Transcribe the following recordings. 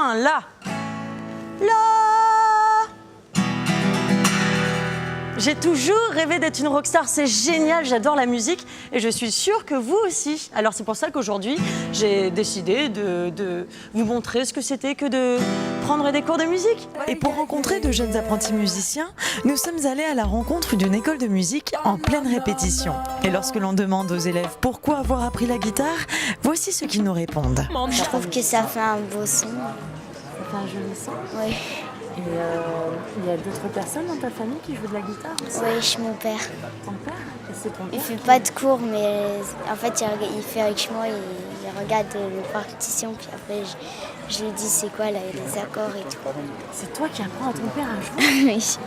1, La. La. J'ai toujours rêvé d'être une rockstar, c'est génial, j'adore la musique et je suis sûre que vous aussi. Alors c'est pour ça qu'aujourd'hui, j'ai décidé de vous montrer ce que c'était que de prendre des cours de musique. Et pour rencontrer de jeunes apprentis musiciens, nous sommes allés à la rencontre d'une école de musique en pleine répétition. Et lorsque l'on demande aux élèves pourquoi avoir appris la guitare, voici ce qu'ils nous répondent. Je trouve que ça fait un beau son. Ça fait un joli son. Oui, Et il y a d'autres personnes dans ta famille qui jouent de la guitare aussi? oui, chez mon père. Ton père? Et c'est ton Il père fait pas de cours, mais en fait, il fait avec moi, il regarde les partitions, puis après, je lui dis c'est quoi là, les accords et tout. C'est toi qui apprends à ton père à jouer? Oui.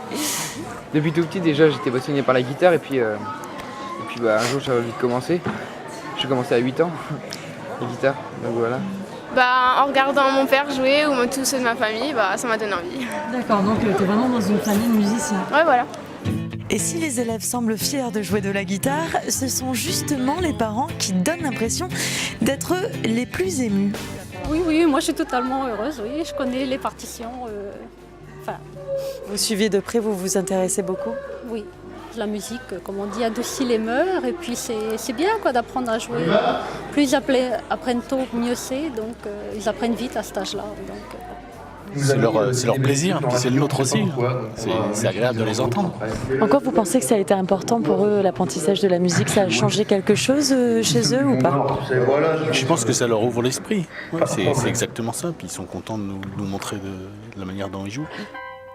Depuis tout petit déjà j'étais passionné par la guitare et puis un jour ça va vite commencer. J'ai commencé à 8 ans, la guitare, donc voilà. En regardant mon père jouer ou tous ceux de ma famille, ça m'a donné envie. D'accord, donc tu es vraiment dans une famille de musiciens. Ouais, voilà. Et si les élèves semblent fiers de jouer de la guitare, ce sont justement les parents qui donnent l'impression d'être les plus émus. Oui, moi je suis totalement heureuse, oui, je connais les partitions. Vous suivez de près, vous vous intéressez beaucoup? Oui, la musique, comme on dit, adoucit les mœurs et puis c'est bien quoi, d'apprendre à jouer. Plus ils apprennent tôt, mieux c'est, donc ils apprennent vite à cet âge-là. C'est leur plaisir, puis c'est le nôtre aussi. C'est agréable de les entendre. En quoi vous pensez que ça a été important pour eux, l'apprentissage de la musique? Ça a changé quelque chose chez eux ou pas? Je pense que ça leur ouvre l'esprit. Ouais, c'est exactement ça. Puis ils sont contents de nous montrer de la manière dont ils jouent.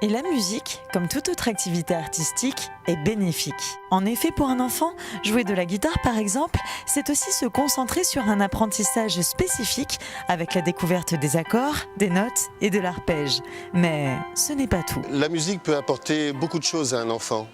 Et la musique, comme toute autre activité artistique, est bénéfique. En effet, pour un enfant, jouer de la guitare par exemple, c'est aussi se concentrer sur un apprentissage spécifique avec la découverte des accords, des notes et de l'arpège. Mais ce n'est pas tout. La musique peut apporter beaucoup de choses à un enfant,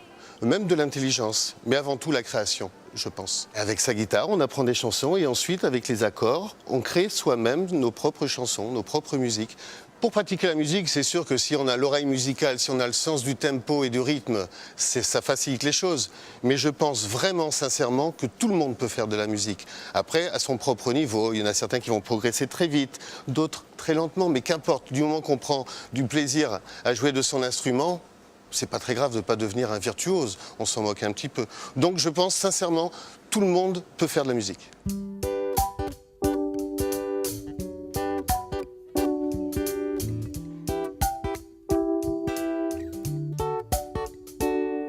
même de l'intelligence, mais avant tout la création, je pense. Avec sa guitare, on apprend des chansons et ensuite, avec les accords, on crée soi-même nos propres chansons, nos propres musiques. Pour pratiquer la musique, c'est sûr que si on a l'oreille musicale, si on a le sens du tempo et du rythme, ça facilite les choses. Mais je pense vraiment, sincèrement, que tout le monde peut faire de la musique. Après, à son propre niveau, il y en a certains qui vont progresser très vite, d'autres très lentement. Mais qu'importe, du moment qu'on prend du plaisir à jouer de son instrument, c'est pas très grave de ne pas devenir un virtuose. On s'en moque un petit peu. Donc je pense, sincèrement, tout le monde peut faire de la musique.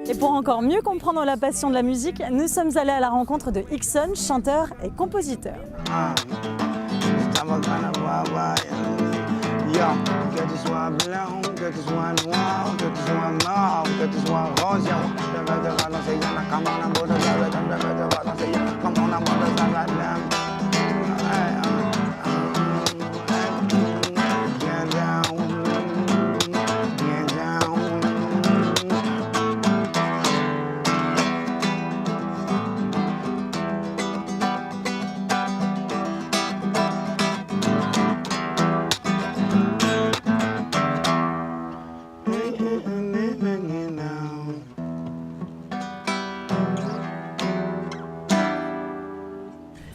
Et pour encore mieux comprendre la passion de la musique, nous sommes allés à la rencontre de Ixon, chanteur et compositeur.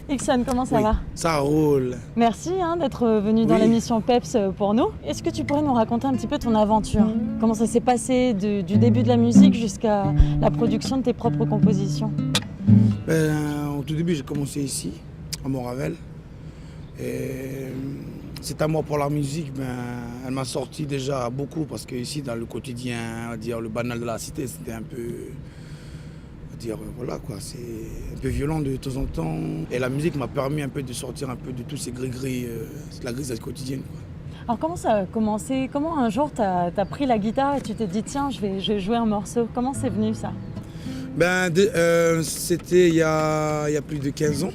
Ixon, comment ça va? Ça roule. Merci d'être venu dans l'émission Peps pour nous. Est-ce que tu pourrais nous raconter un petit peu ton aventure? Comment ça s'est passé du début de la musique jusqu'à la production de tes propres compositions? Au tout début, j'ai commencé ici, à Montravel. Et cet amour pour la musique, elle m'a sorti déjà beaucoup parce que ici, dans le quotidien, on va dire, le banal de la cité, c'était un peu... voilà quoi, c'est un peu violent de temps en temps. Et la musique m'a permis un peu de sortir un peu de tous ces gris-gris, la grise quotidienne, quoi. Alors comment ça a commencé? Comment un jour t'as pris la guitare et tu t'es dit tiens, je vais jouer un morceau? Comment c'est venu ça? C'était il y a plus de 15 ans.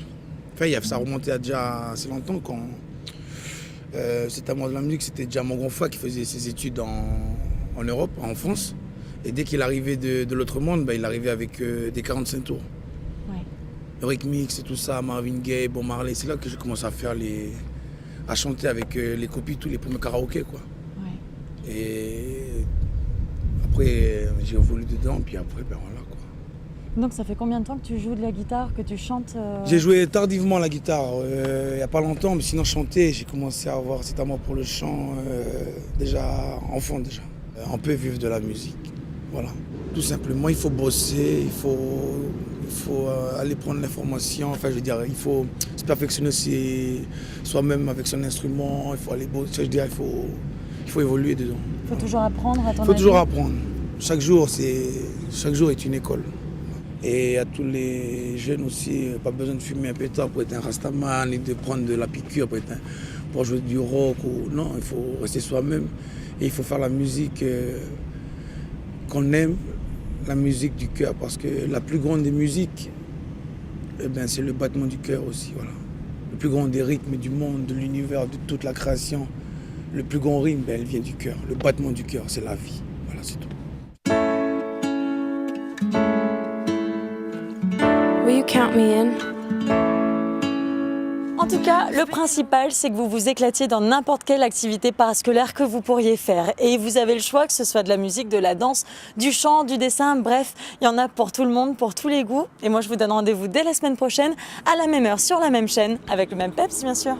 Enfin, ça remontait à déjà assez longtemps quand cet amour de la musique, c'était déjà mon grand frère qui faisait ses études en Europe, en France. Et dès qu'il arrivait de l'autre monde, il arrivait avec des 45 tours. Ouais. Eric Mix et tout ça, Marvin Gaye, Bob Marley. C'est là que j'ai commencé à chanter avec les copies, tous les premiers karaokés, quoi. Ouais. Et après, j'ai évolué dedans, puis après, voilà, quoi. Donc ça fait combien de temps que tu joues de la guitare, que tu chantes J'ai joué tardivement la guitare, il n'y a pas longtemps, mais sinon chanter, j'ai commencé à avoir cet amour pour le chant déjà enfant déjà. On peut vivre de la musique, voilà. Tout simplement, il faut bosser, il faut aller prendre l'information, enfin je veux dire, il faut se perfectionner soi-même avec son instrument, il faut aller bosser, je veux dire, il faut évoluer dedans. Il faut toujours apprendre à ton Il faut avis. toujours apprendre. Chaque jour est une école. Et à tous les jeunes aussi, pas besoin de fumer un pétard pour être un rastaman, ni de prendre de la piqûre pour jouer du rock. Non, il faut rester soi-même et il faut faire la musique qu'on aime, la musique du cœur. Parce que la plus grande des musiques, eh ben, c'est le battement du cœur aussi. Voilà. Le plus grand des rythmes du monde, de l'univers, de toute la création. Le plus grand rythme, ben, elle vient du cœur. Le battement du cœur, c'est la vie. Voilà, c'est tout. Will you count me in? En tout cas, le principal, c'est que vous vous éclatiez dans n'importe quelle activité parascolaire que vous pourriez faire. Et vous avez le choix, que ce soit de la musique, de la danse, du chant, du dessin, bref, il y en a pour tout le monde, pour tous les goûts. Et moi, je vous donne rendez-vous dès la semaine prochaine, à la même heure, sur la même chaîne, avec le même peps, bien sûr.